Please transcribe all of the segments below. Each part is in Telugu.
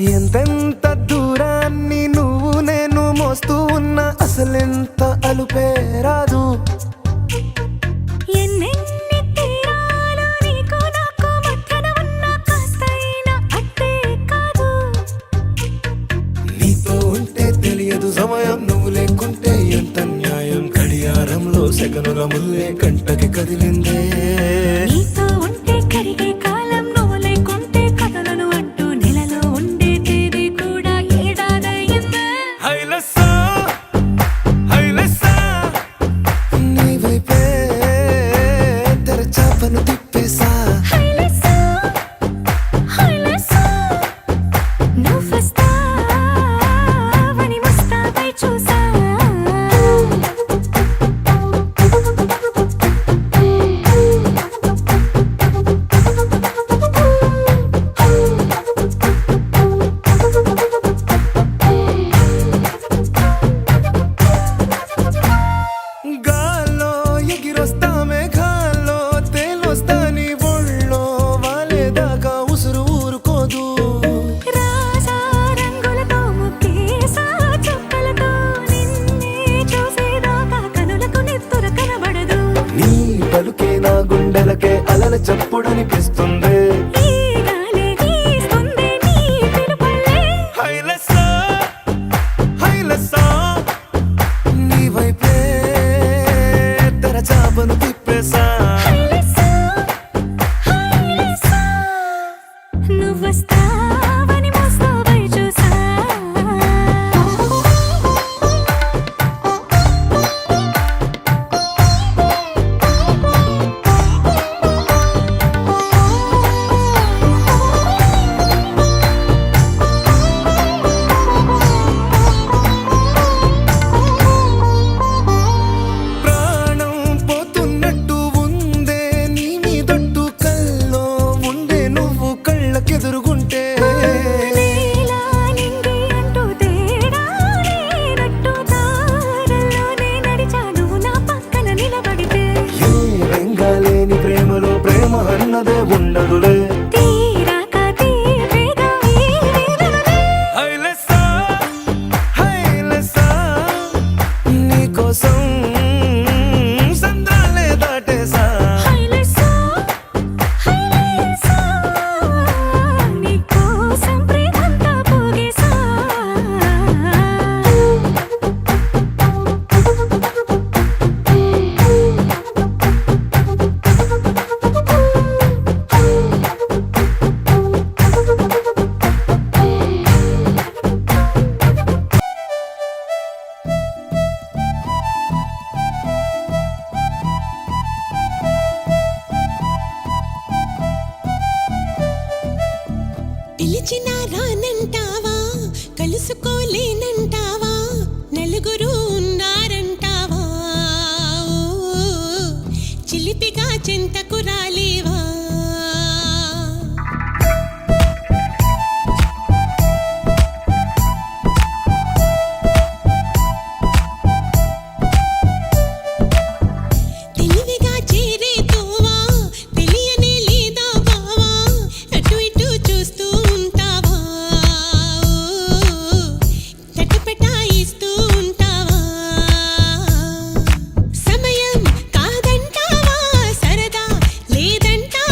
ఎంతెంత దూరాన్ని నువ్వు నేను మోస్తూ ఉన్నా అసలెంత అలుపే రాదు. ఎన్నెన్ని తీరాలు నీకు నాకు మధ్యన ఉన్న కాస్తైనా అట్టే కాదు. నీతో ఉంటే తెలియదు సమయం, నువ్వు లేకుంటే ఎంత న్యాయం. గడియారంలో సెకనుల ముల్లే కంటకి కదిలిందే. నీతో ఉంటే కరిగే కాలం, నువ్వు లేకుంటే కథలను అంటూ నెలలో ఉండే తేదీ కూడా ఏడాదయ్యిందే. హైలెస్సా హైలెస్సా నీ వైపే తెరచాపను తిప్పేసా. హైలెస్సా హైలెస్సా నువ్వొస్తావని ముస్తాబై చూసా. గాల్లో ఎగిరొస్తా మేఘాల్లో తేలొస్తా నీ ఒళ్ళో వాలేదాకా ఉసురు ఊరుకోదు. రాసా రంగులతో ముక్కేసా చుక్కలతో నిన్నే చూసేదాకా కనులకు నెత్తురు కనబడదు. నీ పలుకే నా గుండెలకే అలల చప్పుడనిపిస్తుంది. ఈ గాలే వీస్తుంది నీ పిలుపుల్లే. హైలెస్సా హైలెస్సా నీ వైపే తెరచాపను తిప్పేసా. హైలెస్సా హైలెస్సా నువ్వొస్తావని ముస్తాబై చూసా. ప్రాణం పోతున్నట్టు ఉందే నీ మీదొట్టు, కల్లో ఉండే నువ్వు కళ్ళకెదురుగుంటే. నీలా నింగి అంటూ తేడా లేనట్టు దారుల్లోనే నడిచా నువ్వు నా పక్కన నిలబడితే. ఏ వెంగాలేని ప్రేమలో ప్రేమ అన్నదే ఉండదులే. తీరాక తీపేగా ఈ వేదనలే. హైలెస్సా హైలెస్సా నీకోసం సంద్రాలే దాటేసా. హైలెస్సా హైలెస్సా నీకోసం ప్రేమంతా పోగేసా. పిలిచినా రానంటావా, కలుసుకోలేనంటావా, నలుగురు ఉన్నారంటావా, ఓ, చిలిపిగా చింతకు రాలేవా. తెలివిగా చేరే తోవా, తెలియనే లేదా బావా, అటు ఇటు చూస్తూ ఉంటావా, ఓ, తటపటాయిస్తూ ఉంటావా. సమయం కాదంటావా, సరదా లేదంటావా,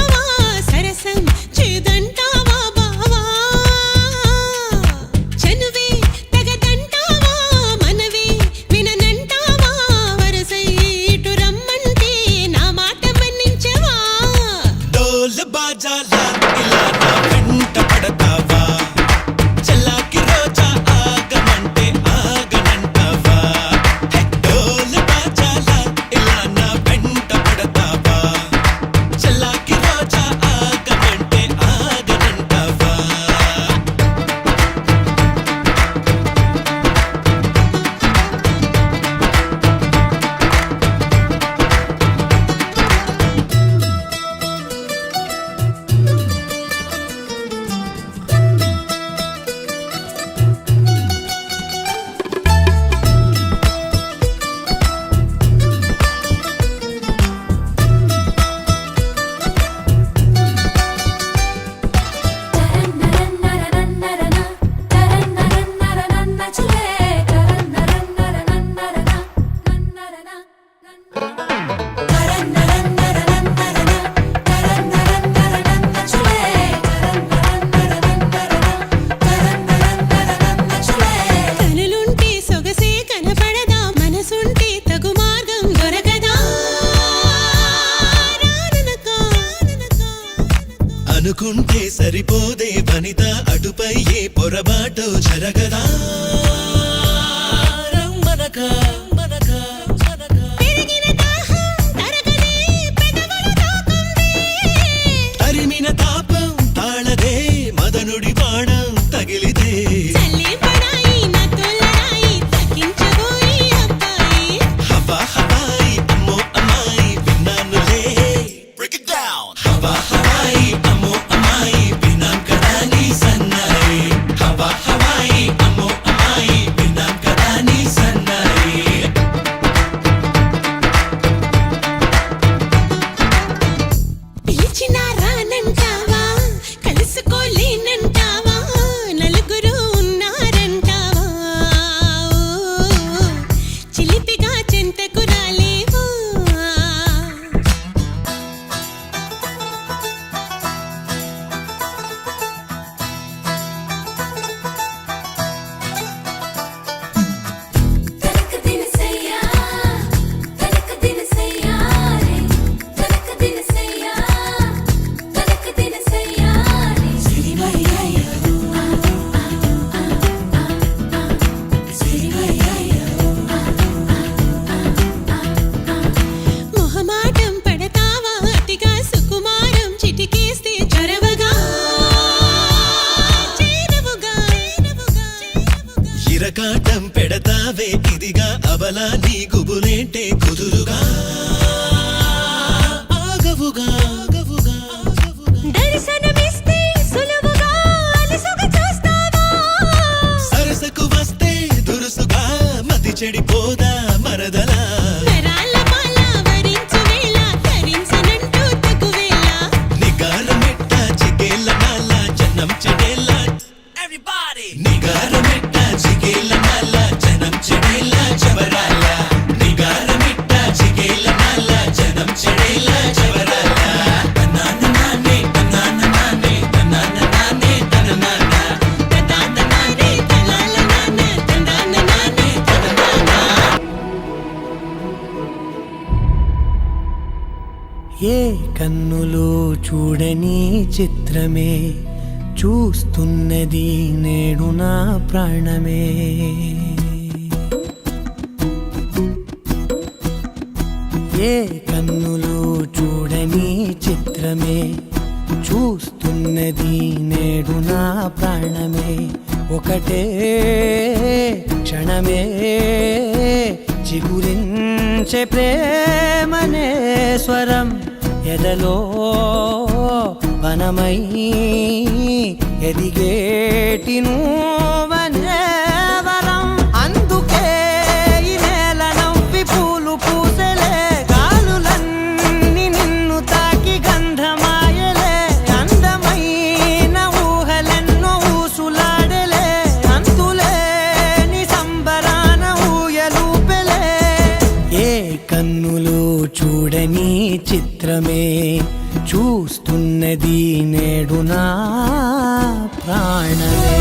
అనుకుంటే సరిపోదే వనిత అటుపై ఏ పొరబాటో జరగదా రమ్మనక మనక పెరిగిన దాహం తరగదే పెదవులు తాకుంది తరిమిన తాపం తాళదే మదనుడి బాణం తగిలితే చల్లే పడాయి నా తొలరాయి తగ్గించబోయి అబ్బాయి హవా హవాయి అమ్మో అమ్మాయి విన్నానులే బ్రేక్ ఇట్ డౌన్ హవా హవాయి అమ్మో అమ్మాయి విన్నాం కదా నీ సన్నాయి హవా హవాయి అమ్మో అమ్మాయి విన్నాం కదా నీ సన్నాయి పిలిచినా రానంటావా కలుసుకోలేనంటావా నలుగురు ఉన్నారంటావా చిలిపిగా చెంతకు రాలేవా తనక దినసయ్యా తనక దినసయ్యా రే తనక దినసయ్యా తనక దినసయ్యా రే సిరిమయ్యయ్య సిరిమయ్యయ్య మొహమాటం పడతావా అతిగా సుకుమారం చిటికేస్తే చొరవగా చేరవుగా ఇరకాటం పెడతావే ఇదిగా అబలా నీ గుబులేంటే కుదురుగా ఆగవుగా ఆగవుగా దర్శనమిస్తే సులువుగా అలసుగా చూస్తావా సరసకు వస్తే దురుసుగా మతి చెడిపోదా మరదలా నరాల మాల వరించు వేళ ధరించనంటూ తగువేళ నిగారమెట్ట చిగేళ్ళ నాల జనం చెడేళ్ళ నిగారమెట్ట చిగేళ్ళ నాల జనం చెడేళ్ళ జవరాల నిగారమెట్ట చిగేళ్ళ నాల జనం చెడేళ్ళ జవరాల తనాన నానే తనాన నానే తనాన నానే తననాన తనాన నానే తలాల నాన్న తనాన నానే తననాన ఏ కన్నులో చూడని చిత్రమే చూస్తున్నది నేడు నా ప్రాణమే ఏ కన్నులో చూడని చిత్రమే చూస్తున్నది నేడు నా ప్రాణమే ఒకటే క్షణమే చిగురించే ప్రేమనే స్వరం ఎదలో వనమై ఎదిగేటి నువ్వనే వరం అందుకే ఈ నేల నవ్వి పూలు పూసెలే గాలులన్నీ నిన్ను తాకి గంధమాయలే అందమైన ఊహలెన్నో ఊసులాడలే అంతులేని సంబరాన ఊయలూపెలే ఏ కన్నులో చూడని చిత్రమే చూస్తున్నది నేడు నా ప్రాణమే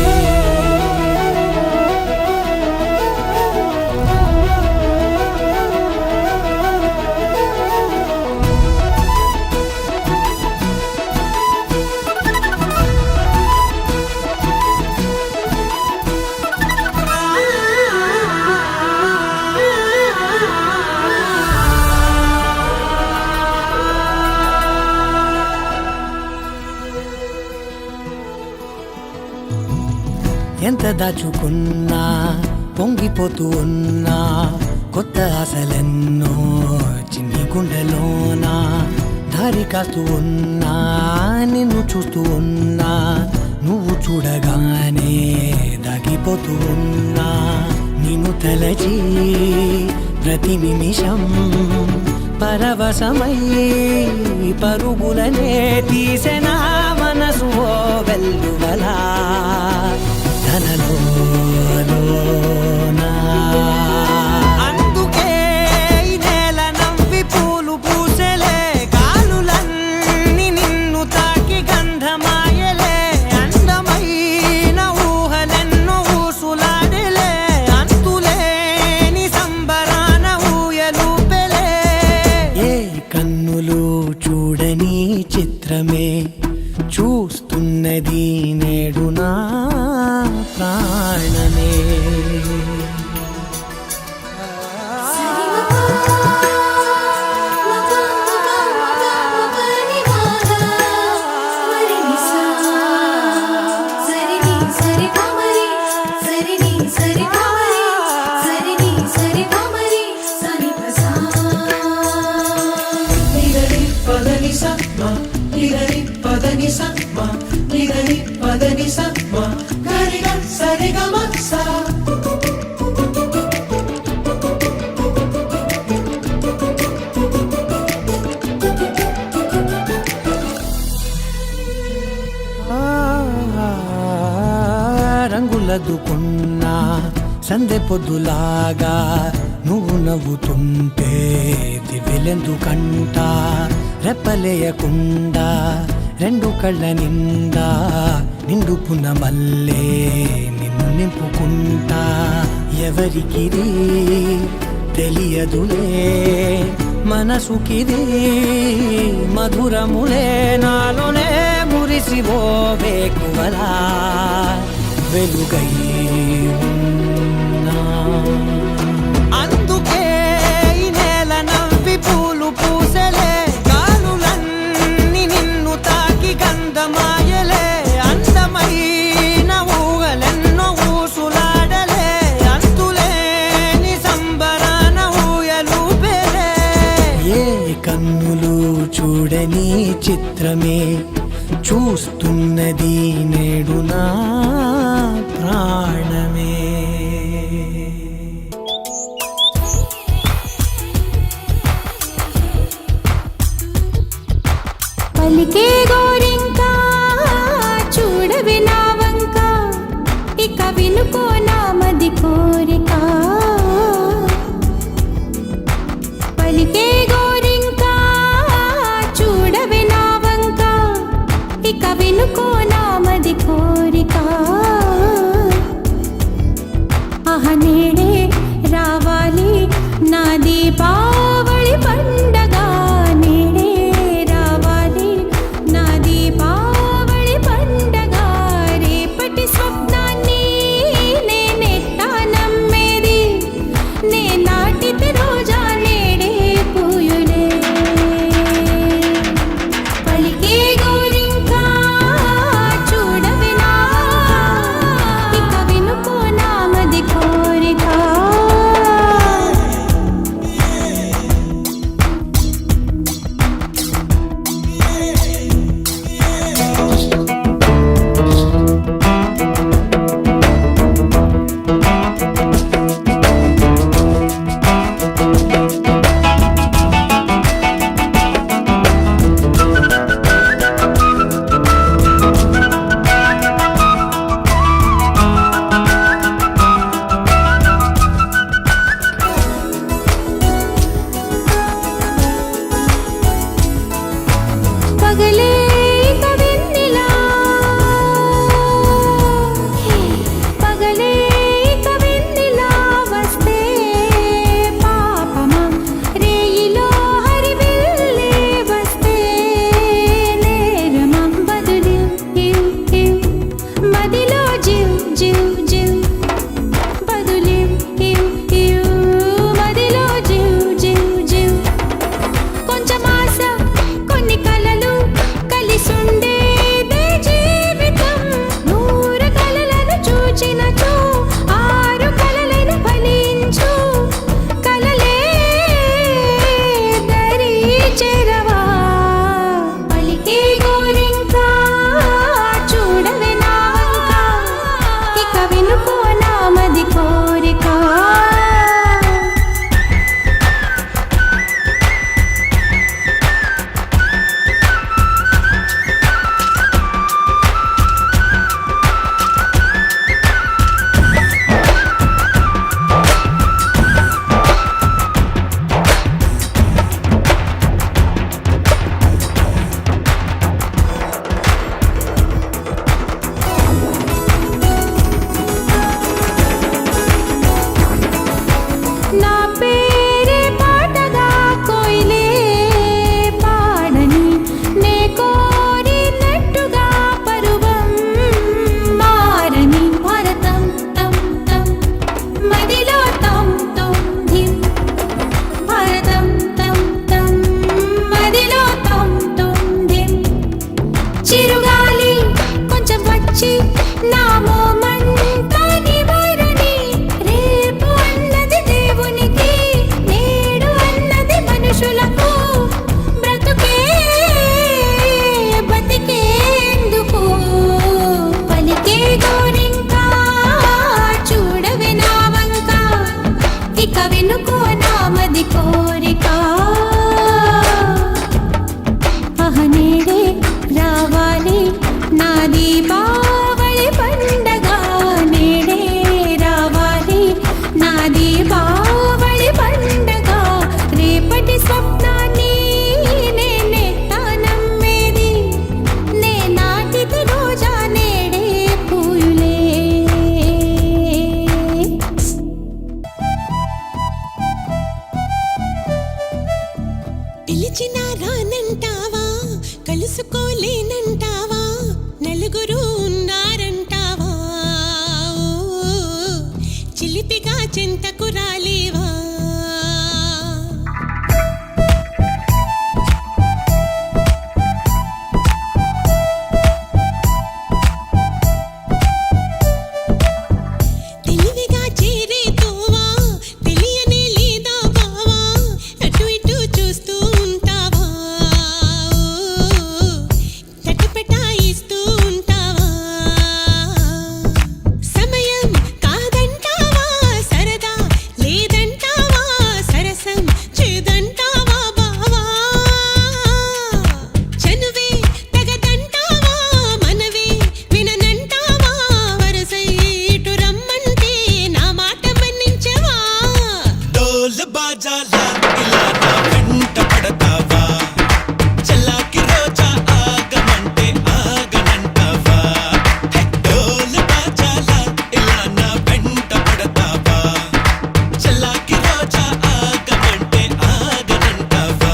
ఎంత దాచుకున్నా పొంగిపోతూ ఉన్నా కొత్త ఆశలెన్నో చిన్ని గుండెలోనా దారి కాస్తూ ఉన్నా నిన్ను చూస్తూ ఉన్నా నువ్వు చూడగానే దాగిపోతూ ఉన్నా నిన్ను తలచి ప్రతి నిమిషం పరవశమై పరుగులనే తీసెనా మనసు ఓ వెల్లువలా తనలోనా అందుకే ఈ నేల నవ్వి పూలు పూసెలే గాలులన్నీ నిన్ను తాకి గంధమాయలే అందమైన ఊహలెన్నో ఊసులాడలే అంతులేని సంబరాన ఊయలూపెలే ఏ కన్నులు చూడని చిత్రమే చూస్తున్నది నేడు నా ప్రాణమే. రంగులదుకున్నా సందె పొద్దులాగా నువ్వు నవ్వుతుంటే దివెలెందుకంట రెప్పలేయకుండా రెండు కళ్ళ నిండా నిండుకున్న మల్లే నిన్ను నింపుకుంటా. ఎవరికిది తెలియదులే మనసుకిది మధురములే నాలోనే మురిసివో వేకువలా వెలుగై ఉన్నా. అందుకే ఈ నేల నవ్వి పూలు పూసలే గాలులన్నీ నిన్ను తాకి గంధమాయలే. అందమైన ఊహలెన్నో ఊసులాడలే అంతులేని సంబరాన ఊయలూపేలే. ఏ కన్నులు చూడని చిత్రమే చూస్తున్నది నేడు నా ప్రాణమే. పలికే గోరింకా చూడవి నా వంక ఇక వినుకో నా మది కోరిక. పలికే గోరింకా చూడవి నా వంక ఇక వినుకో నా మది కోరిక. ఆహ నేడే రావాలి నా దీపావళి పండగ. నేడే రావాలి నా దీపావళి పండగ. రేపటి స్వప్నాన్ని నే దీపావళి పండగ నేడే రావాలి నా దీపావళి పండగ రేపటి స్వప్నాన్ని నేనెట్టా నమ్మేది నే నాటిది రోజా నేడే పూయులే పిలిచినా రానంటావా కలుసుకోలేనంటావా నలుగురు ఉన్నారంటావా చిలిపిగా చింతకు రాలేవా తెలివిగా చేరే తోవా తెలియని లేదా బావా అటు ఇటు చూస్తూ ఉంటావా తటపటాయిస్తూ ఉంటావా సమయం కాదంటావా సరదా లేదంటావా సరసం చేదంటావా బావా చనువే తగదంటావా మనవే విననంటావా వరసై ఇటు రమ్మంటే నా మాట మన్నించవా డోలు బాజాలా ఇలా నా వెంట పడతావా చల్లాకి రోజా ఆగమంటే ఆగనంటావా హే డోలు బాజాలా ఇలా నా వెంట పడతావా చల్లాకి రోజా ఆగమంటే ఆగనంటావా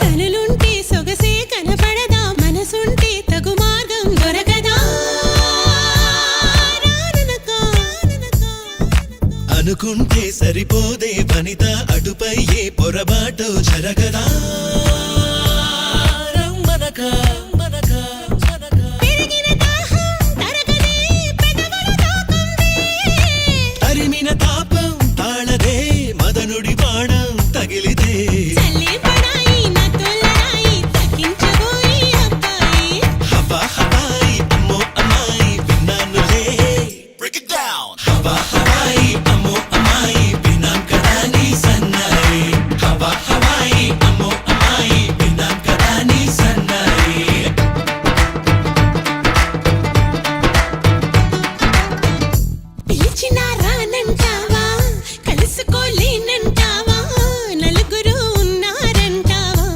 కనులుంటే సొగసే కనపడదా మనసుంటే తగు మార్గం దొరకదా రాననకా అనుకుంటే సరిపోదే వనిత అటుపై ఏ పొరబాటు జరగదా రమ్మనక మనక మనక పెరిగిన దాహం తరగదే పెదవులు తాకందే తరిమిన తాపం తాళదే మదనుడి బాణం తగిలిదే చల్లే పడాయి నా తొలరాయి తగ్గించబోయి అబ్బాయి హవా హవాయి అమ్మో అమ్మాయి విన్నానులే బ్రేక్ ఇట్ డౌన్ హవా హవాయి అమ్మో అమ్మాయి విన్నాం కదా నీ సన్నాయి హవా హవాయి అమ్మో అమ్మాయి విన్నాం కదా నీ సన్నాయి పిలిచినా రానంటావా కలుసుకోలేనంటావా నలుగురు ఉన్నారంటావా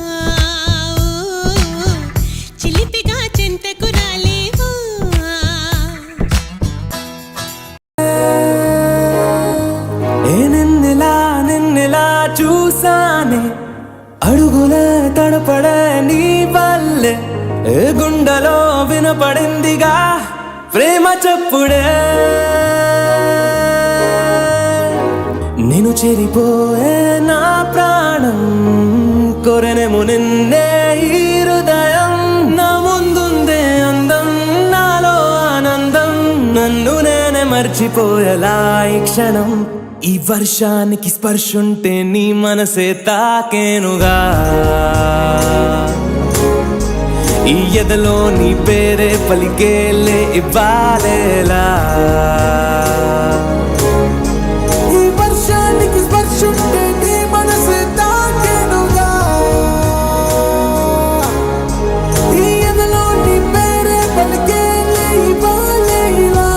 చిలిపిగా చింతకు రాలేవా నిన్నెలా చూసానే అడుగుల తడపడ నీ వల్లే ఏ గుండెలో వినపడిందిగా ప్రేమ చప్పుడే నేను చెరిపోయే నా ప్రాణం కొరెనేమో నిన్నే ఈ హృదయం నా ముందుందే అందం నాలో ఆనందం నన్ను నేనే మర్చిపోయేలా ఈ క్షణం ఈ వర్షానికి స్పర్శుంటే నీ మనసే తాకేనుగా ఈ ఎదలో నీ పేరే పలికేలే ఇవ్వాలేలా ఈ వర్షానికి స్పర్శుంటే నీ మనసే తాకేనుగా ఈ ఎదలో నీ పేరే పలికేలే ఇవ్వాలేలా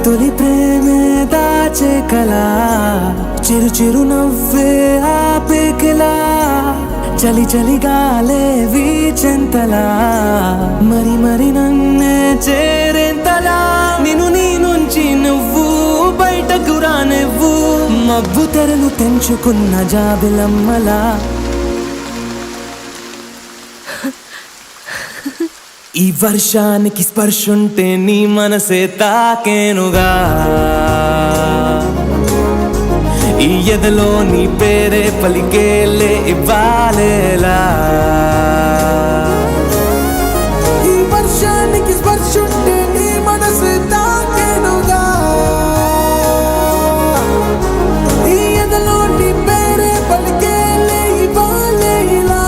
తొలి ప్రేమే దాచే కలా చిరు చిరు నవ్వే ఆపేకిలా చలి చలి గాలే వీచెంతలా మరి మరి నన్నే చేరేంతలా నిన్ను నీ నుంచి నువ్వు బయటకు రానివ్వు మబ్బు తెరలు తెంచుకున్న జాబిలమ్మలా ఈ వర్షానికి స్పర్శుంటే నీ మనసే తాకేనుగా ఈ ఎదలో నీ పేరే పలికేలే ఇవ్వాలేలా ఈ వర్షానికి స్పర్శుంటే నీ మనసే తాకేనుగా ఈ ఎదలో నీ పేరే పలికేలే ఇవ్వాలేలా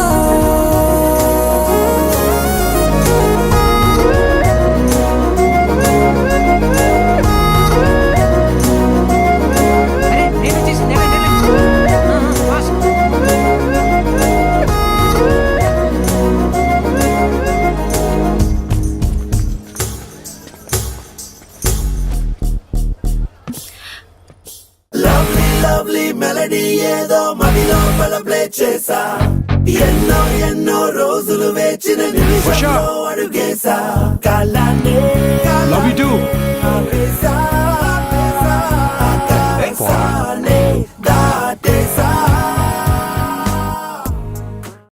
లవ్లీ మెలడీ ఏదో మదిలో ప్లే చేసా ఎన్నో రోజులు వేచిన నిమిషంలో అడుగేసా కాలాన్నే